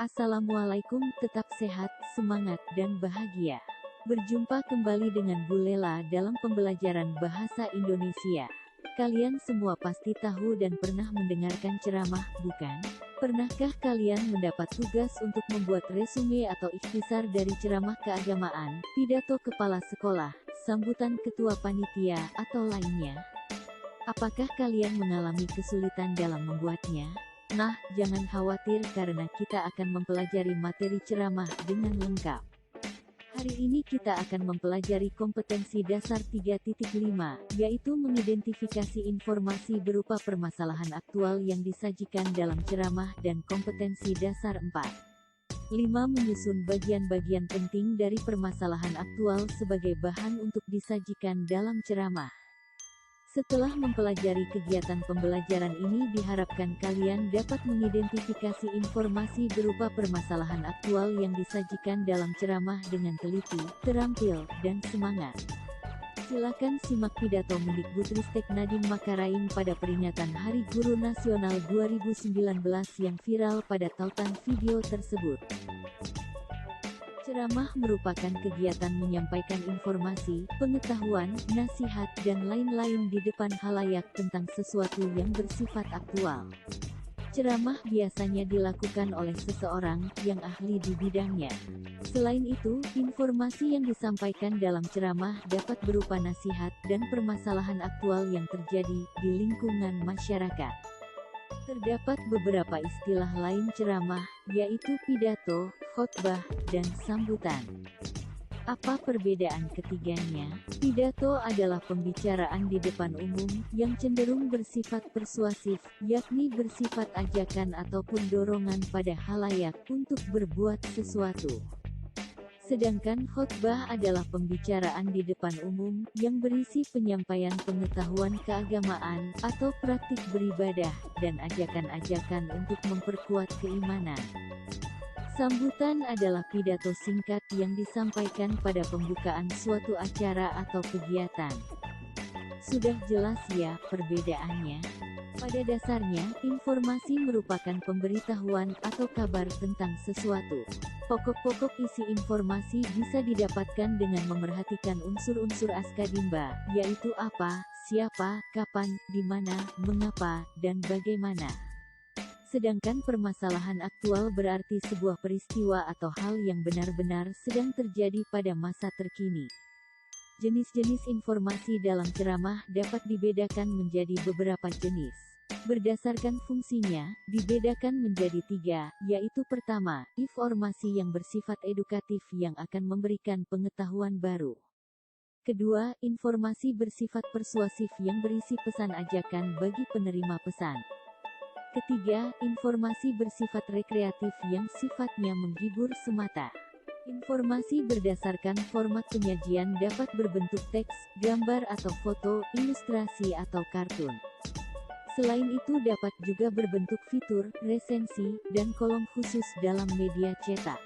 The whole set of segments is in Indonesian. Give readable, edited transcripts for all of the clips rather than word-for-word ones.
Assalamualaikum, tetap sehat, semangat, dan bahagia. Berjumpa kembali dengan Bu Lela dalam pembelajaran bahasa Indonesia. Kalian semua pasti tahu dan pernah mendengarkan ceramah, bukan? Pernahkah kalian mendapat tugas untuk membuat resume atau ikhtisar dari ceramah keagamaan, pidato kepala sekolah, sambutan ketua panitia, atau lainnya? Apakah kalian mengalami kesulitan dalam membuatnya? Nah, jangan khawatir karena kita akan mempelajari materi ceramah dengan lengkap. Hari ini kita akan mempelajari kompetensi dasar 3.5, yaitu mengidentifikasi informasi berupa permasalahan aktual yang disajikan dalam ceramah dan kompetensi dasar 4. 5. Menyusun bagian-bagian penting dari permasalahan aktual sebagai bahan untuk disajikan dalam ceramah. Setelah mempelajari kegiatan pembelajaran ini diharapkan kalian dapat mengidentifikasi informasi berupa permasalahan aktual yang disajikan dalam ceramah dengan teliti, terampil, dan semangat. Silakan simak pidato Mendikbudristek Nadiem Makarim pada peringatan Hari Guru Nasional 2019 yang viral pada tautan video tersebut. Ceramah merupakan kegiatan menyampaikan informasi, pengetahuan, nasihat, dan lain-lain di depan khalayak tentang sesuatu yang bersifat aktual. Ceramah biasanya dilakukan oleh seseorang yang ahli di bidangnya. Selain itu, informasi yang disampaikan dalam ceramah dapat berupa nasihat dan permasalahan aktual yang terjadi di lingkungan masyarakat. Terdapat beberapa istilah lain ceramah, yaitu pidato, khotbah, dan sambutan. Apa perbedaan ketiganya? Pidato adalah pembicaraan di depan umum, yang cenderung bersifat persuasif, yakni bersifat ajakan ataupun dorongan pada khalayak untuk berbuat sesuatu. Sedangkan khotbah adalah pembicaraan di depan umum, yang berisi penyampaian pengetahuan keagamaan, atau praktik beribadah, dan ajakan-ajakan untuk memperkuat keimanan. Sambutan adalah pidato singkat yang disampaikan pada pembukaan suatu acara atau kegiatan. Sudah jelas ya perbedaannya? Pada dasarnya, informasi merupakan pemberitahuan atau kabar tentang sesuatu. Pokok-pokok isi informasi bisa didapatkan dengan memerhatikan unsur-unsur askadimba, yaitu apa, siapa, kapan, di mana, mengapa, dan bagaimana. Sedangkan permasalahan aktual berarti sebuah peristiwa atau hal yang benar-benar sedang terjadi pada masa terkini. Jenis-jenis informasi dalam ceramah dapat dibedakan menjadi beberapa jenis. Berdasarkan fungsinya, dibedakan menjadi 3, yaitu pertama, informasi yang bersifat edukatif yang akan memberikan pengetahuan baru. Kedua, informasi bersifat persuasif yang berisi pesan ajakan bagi penerima pesan. Ketiga, informasi bersifat rekreatif yang sifatnya menghibur semata. Informasi berdasarkan format penyajian dapat berbentuk teks, gambar atau foto, ilustrasi atau kartun. Selain itu dapat juga berbentuk fitur, resensi, dan kolom khusus dalam media cetak.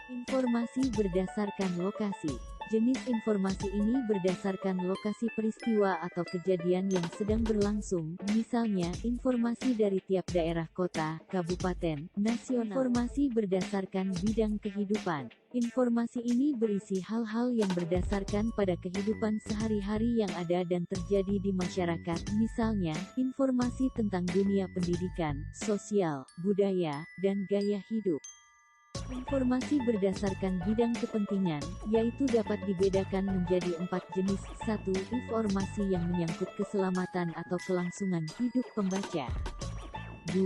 Informasi berdasarkan lokasi. Jenis informasi ini berdasarkan lokasi peristiwa atau kejadian yang sedang berlangsung, misalnya, informasi dari tiap daerah kota, kabupaten, nasional. Informasi berdasarkan bidang kehidupan. Informasi ini berisi hal-hal yang berdasarkan pada kehidupan sehari-hari yang ada dan terjadi di masyarakat, misalnya, informasi tentang dunia pendidikan, sosial, budaya, dan gaya hidup. Informasi berdasarkan bidang kepentingan, yaitu dapat dibedakan menjadi 4 jenis. 1. Informasi yang menyangkut keselamatan atau kelangsungan hidup pembaca. 2.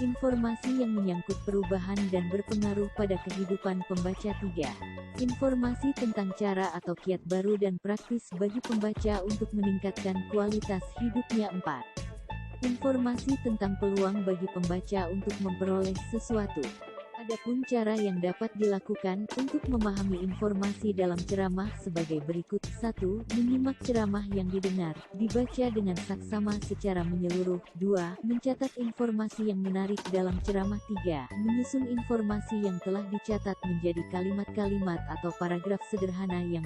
Informasi yang menyangkut perubahan dan berpengaruh pada kehidupan pembaca. 3. Informasi tentang cara atau kiat baru dan praktis bagi pembaca untuk meningkatkan kualitas hidupnya. 4. Informasi tentang peluang bagi pembaca untuk memperoleh sesuatu. Adapun cara yang dapat dilakukan untuk memahami informasi dalam ceramah sebagai berikut. 1. Menyimak ceramah yang didengar, dibaca dengan saksama secara menyeluruh. 2. Mencatat informasi yang menarik dalam ceramah. 3. Menyusun informasi yang telah dicatat menjadi kalimat-kalimat atau paragraf sederhana yang